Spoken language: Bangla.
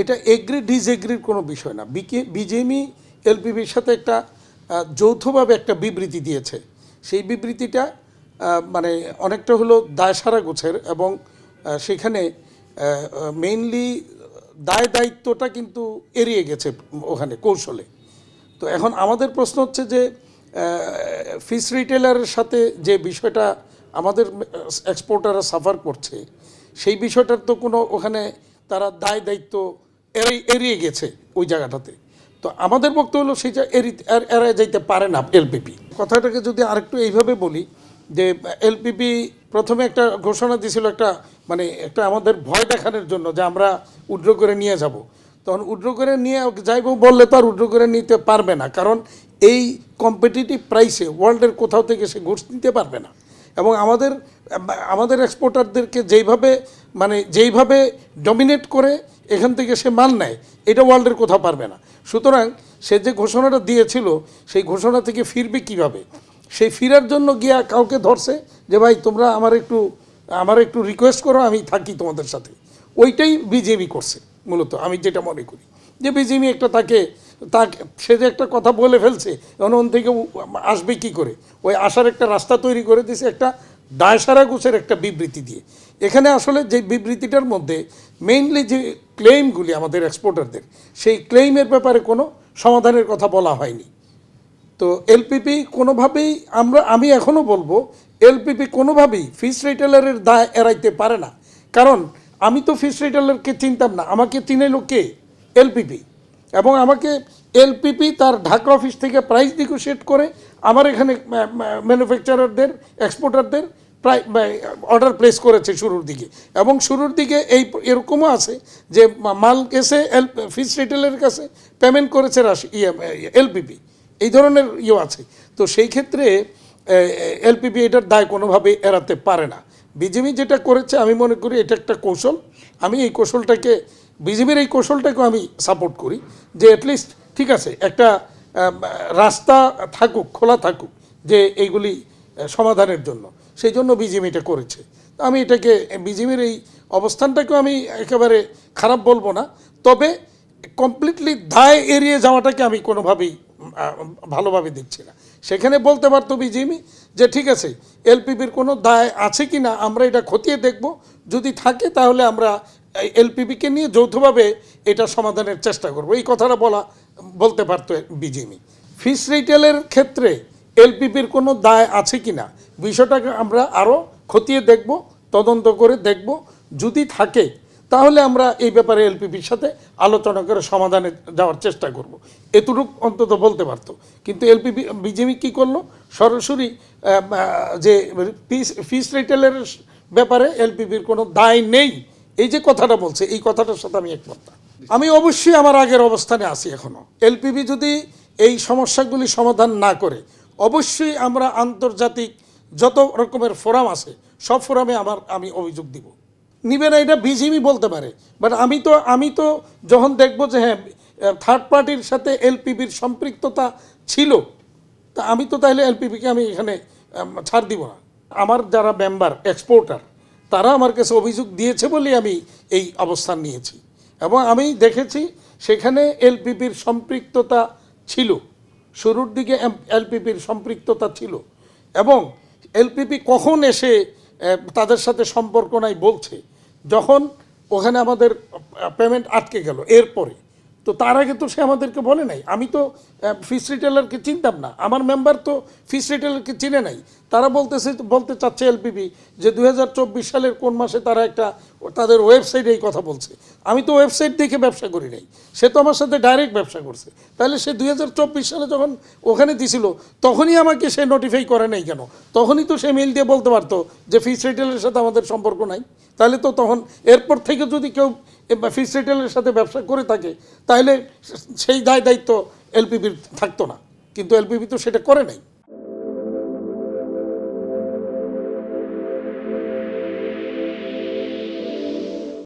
এটা এগ্রি ডিসএগ্রির কোনো বিষয় না। বিজেএমই এলপিপির সাথে একটা যৌথভাবে একটা বিবৃতি দিয়েছে। সেই বিবৃতিটা মানে অনেকটা হলো দায়সারা গোছের এবং সেখানে মেইনলি দায়িত্বটা কিন্তু এড়িয়ে গেছে ওখানে কৌশলে। তো এখন আমাদের প্রশ্ন হচ্ছে যে ফিশ রিটেলারের সাথে যে বিষয়টা আমাদের এক্সপোর্টাররা সাফার করছে সেই বিষয়টার তো কোনো ওখানে তারা দায়িত্ব এড়িয়ে গেছে ওই জায়গাটাতে। তো আমাদের বক্তব্য হলো সেইটা এড়িয়ে যাইতে পারে না এলপিপি। কথাটাকে যদি আরেকটু এইভাবে বলি যে এলপিপি প্রথমে একটা ঘোষণা দিয়েছিল একটা মানে একটা আমাদের ভয় দেখানোর জন্য যে আমরা উইথড্র করে নিয়ে যাব। তখন উইথড্র করে নিয়ে যাইব বললে তো আর উইথড্র করে নিতে পারবে না, কারণ এই কম্পিটিটিভ প্রাইসে ওয়ার্ল্ডের কোথাও থেকে সে ঘুষ নিতে পারবে না। এবং আমাদের এক্সপোর্টারদেরকে যেইভাবে ডমিনেট করে এখান থেকে সে মাল নেয় এটা ওয়ার্ল্ডের কোথাও পারবে না। সুতরাং সে যে ঘোষণাটা দিয়েছিল সেই ঘোষণা থেকে ফিরবে কিভাবে, সেই ফিরার জন্য গিয়া কাউকে ধরছে যে ভাই তোমরা আমার একটু রিকোয়েস্ট করো, আমি থাকি তোমাদের সাথে। ওইটাই বিজেপি করছে মূলত, আমি যেটা মনে করি যে বিজেপি একটা তাকে সে যে একটা কথা বলে ফেলছে এখন থেকে আসবে কি করে, ওই আসার একটা রাস্তা তৈরি করে দিয়েছে একটা দায়সারা গোছের একটা বিবৃতি দিয়ে। এখানে আসলে যে বিবৃতিটার মধ্যে মেইনলি যে ক্লেইমগুলি আমাদের এক্সপোর্টারদের, সেই ক্লেইমের ব্যাপারে কোনো সমাধানের কথা বলা হয়নি। তো এলপিপি কোনোভাবেই আমি এখনও বলবো এলপিপি কোনোভাবেই ফিশ রিটেলারের দায় এড়াইতে পারে না। কারণ আমি তো ফিশ রিটেলারকে চিনতাম না, আমাকে চিনাইলো কে? এলপিপি। এবং আমাকে এলপিপি তার ঢাকা অফিস থেকে প্রাইস নেগোশিয়েট করে আমার এখানে ম্যানুফ্যাকচারারদের এক্সপোর্টারদের প্রায় অর্ডার প্লেস করেছে শুরুর দিকে। এবং শুরুর দিকে এরকমও আছে যে মাল গেছে ফিশ রিটেলারের কাছে, পেমেন্ট করেছে এলপিপি, এই ধরনের আছে। তো সেই ক্ষেত্রে এলপিপি এটার দায় কোনোভাবে এড়াতে পারে না। বিজেপি যেটা করেছে আমি মনে করি এটা একটা কৌশল। আমি এই কৌশলটাকে বিজেপির এই কৌশলটাকেও আমি সাপোর্ট করি যে অ্যাটলিস্ট ঠিক আছে একটা রাস্তা থাকুক, খোলা থাকুক যে এইগুলি সমাধানের জন্য, সেই জন্য বিজেপি এটা করেছে। আমি এটাকে বিজেপির এই অবস্থানটাকেও আমি একেবারে খারাপ বলবো না, তবে কমপ্লিটলি দায় এড়িয়ে যাওয়াটাকে আমি কোনোভাবেই ভালোভাবে দেখছি না। সেখানে বলতে পারতো বিজেপি যে ঠিক আছে এলপিপির কোনো দায় আছে কি না আমরা এটা খতিয়ে দেখব, যদি থাকে তাহলে আমরা এলপিপিকে নিয়ে যৌথভাবে এটা সমাধানের চেষ্টা করব, এই কথাটা বলতে পারতো বিজেপি। ফিশ রিটেলের ক্ষেত্রে এলপিপির কোনো দায় আছে কি না বিষয়টাকে আমরা আরও খতিয়ে দেখব, তদন্ত করে দেখব। যদি থাকে তাহলে আমরা এই ব্যাপারে এলপিপির সাথে আলোচনা করে সমাধানে যাওয়ার চেষ্টা করব, এতটুকু অন্তত বলতে পারতো। কিন্তু বিজেপি কী করলো, সরাসরি যে ফিশ রিটেলের ব্যাপারে এলপিপির কোনো দায় নেই এই যে কথাটা বলছে, এই কথাটার সাথে আমি একমত না। আমি অবশ্যই আমার আগের অবস্থানে আছি এখনও। এলপিপি যদি এই সমস্যাগুলি সমাধান না করে অবশ্যই আমরা আন্তর্জাতিক যত রকমের ফোরাম আছে সব ফোরামে আমি অভিযোগ দিব। নিবে না এটা বিজেপি বলতে পারে, বাট আমি তো যখন দেখব যে হ্যাঁ থার্ড পার্টির সাথে এলপিপির সম্পৃক্ততা ছিল, তা আমি তো তাহলে এলপিপিকে আমি এখানে ছাড় দিব না। আমার যারা মেম্বার এক্সপোর্টার তারা আমার কাছে অভিযোগ দিয়েছে বলেই আমি এই অবস্থান নিয়েছি। এবং আমি দেখেছি সেখানে এলপিপির সম্পৃক্ততা ছিল, শুরুর দিকে এলপিপির সম্পৃক্ততা ছিল। এবং এলপিপি কখন এসে তাদের সাথে সম্পর্ক নাই বলছে, যখন ওখানে আমাদের পেমেন্ট আটকে গেল এরপরে। তো তার আগে তো সে আমাদেরকে বলে নাই। আমি তো ফিশ রিটেলারকে চিনতাম না, আমার মেম্বার তো ফিশ রিটেলারকে চিনে নাই। তারা বলতে চাচ্ছে এলপিপি যে 2024 সালের কোন মাসে তারা তাদের ওয়েবসাইটে এই কথা বলছে। আমি তো ওয়েবসাইট দেখে ব্যবসা করি নাই, সে তো আমার সাথে ডাইরেক্ট ব্যবসা করছে। তাহলে সে 2024 সালে যখন ওখানে দিছিল তখনই আমাকে সে নোটিফাই করে নাই কেন? তখনই তো সে মেইল দিয়ে বলতে পারতো যে ফিশ রিটেলের সাথে আমাদের সম্পর্ক নাই। তাহলে তো তখন এরপর থেকে যদি কেউ ফিশ রিটেলের সাথে ব্যবসা করে থাকে তাহলে সেই দায়িত্ব এলপিপির থাকতো না, কিন্তু এলপিপি তো সেটা করে নাই।